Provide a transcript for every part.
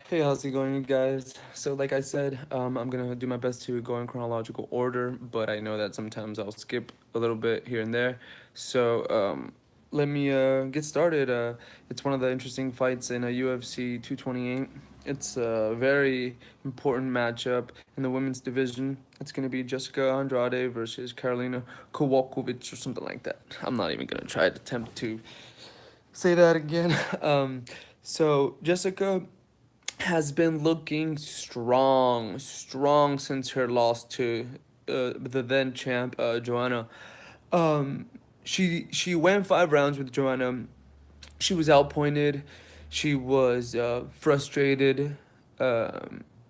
Hey, how's it going, you guys? So, like I said, I'm gonna do my best to go in chronological order, but I know that sometimes I'll skip a little bit here and there. So, let me get started. It's one of the interesting fights in a UFC 228. It's a very important matchup in the women's division. It's gonna be Jessica Andrade versus Karolina Kowalkiewicz or something like that. I'm not even gonna try to attempt to say that again. So Jessica has been looking strong since her loss to the then champ Joanna. Um, she went 5 rounds with Joanna. She was outpointed. She was frustrated.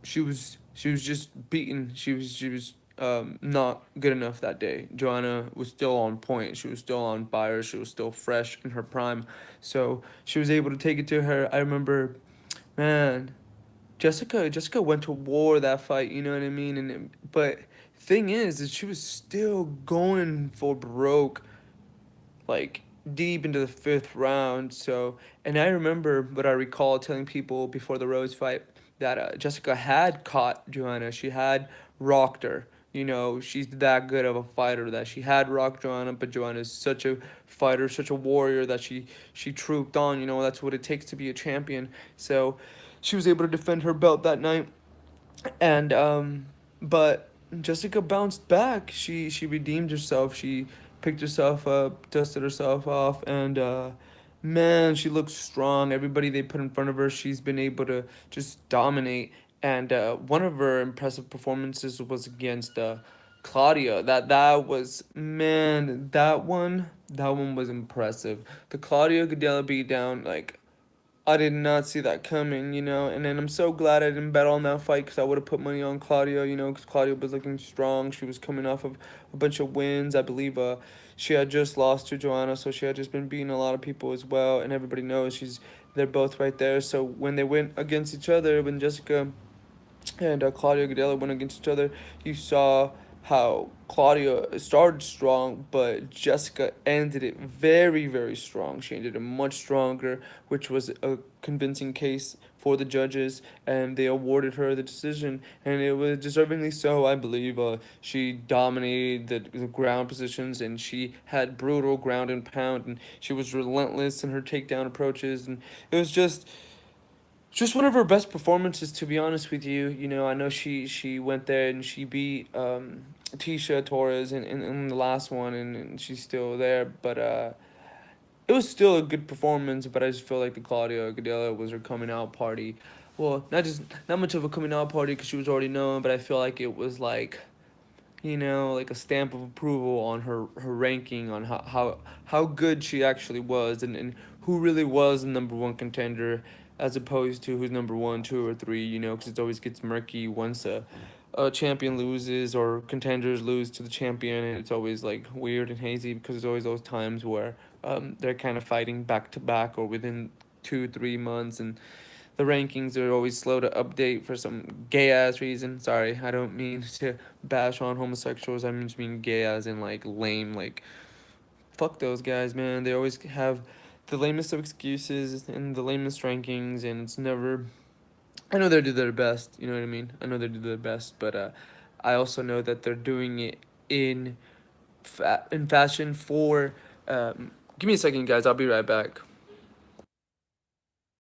She was just beaten. She was not good enough that day. Joanna was still on point. She was still on fire. She was still fresh in her prime. So she was able to take it to her. I remember, man, Jessica went to war that fight, you know what I mean? But thing is she was still going for broke, like deep into the fifth round. So, and I remember what I recall telling people before the Rose fight that Jessica had caught Joanna. She had rocked her. You know, she's that good of a fighter that she had rocked Joanna, but Joanna is such a fighter, such a warrior that she trooped on. You know, that's what it takes to be a champion. So, she was able to defend her belt that night, and but Jessica bounced back. She redeemed herself. She picked herself up, dusted herself off, and man, she looks strong. Everybody they put in front of her, she's been able to just dominate. And one of her impressive performances was against Claudia. That was, man, that one was impressive. The Claudia Gadella beat down, like, I did not see that coming, you know, and then I'm so glad I didn't bet on that fight because I would have put money on Claudia, you know, because Claudia was looking strong. She was coming off of a bunch of wins. I believe she had just lost to Joanna, so she had just been beating a lot of people as well, and everybody knows they're both right there. So when they went against each other, when Jessica and Claudia Gadella went against each other, you saw how Claudia started strong, but Jessica ended it very strong. She ended it much stronger, which was a convincing case for the judges, and they awarded her the decision, and it was deservingly so, I believe. She dominated the ground positions, and she had brutal ground and pound, and she was relentless in her takedown approaches, and it was just one of her best performances, to be honest with you. You know, I know she went there and she beat Tisha Torres in the last one, and she's still there. But it was still a good performance. But I just feel like the Claudia Gadella was her coming out party. Well, not much of a coming out party because she was already known, but I feel like it was like, you know, like a stamp of approval on her ranking, on how good she actually was, and who really was the number one contender, as opposed to who's number one, two, or three. You know, because it always gets murky once a champion loses or contenders lose to the champion, and it's always like weird and hazy because there's always those times where they're kind of fighting back to back or within 2 3 months, and the rankings are always slow to update for some gay ass reason. Sorry, I don't mean to bash on homosexuals. I just mean gay as in like lame. Like, fuck those guys, man. They always have the lamest of excuses and the lamest rankings, and it's never. I know they do their best. You know what I mean? I know they do their best, but I also know that they're doing it in fashion for. Give me a second, guys. I'll be right back.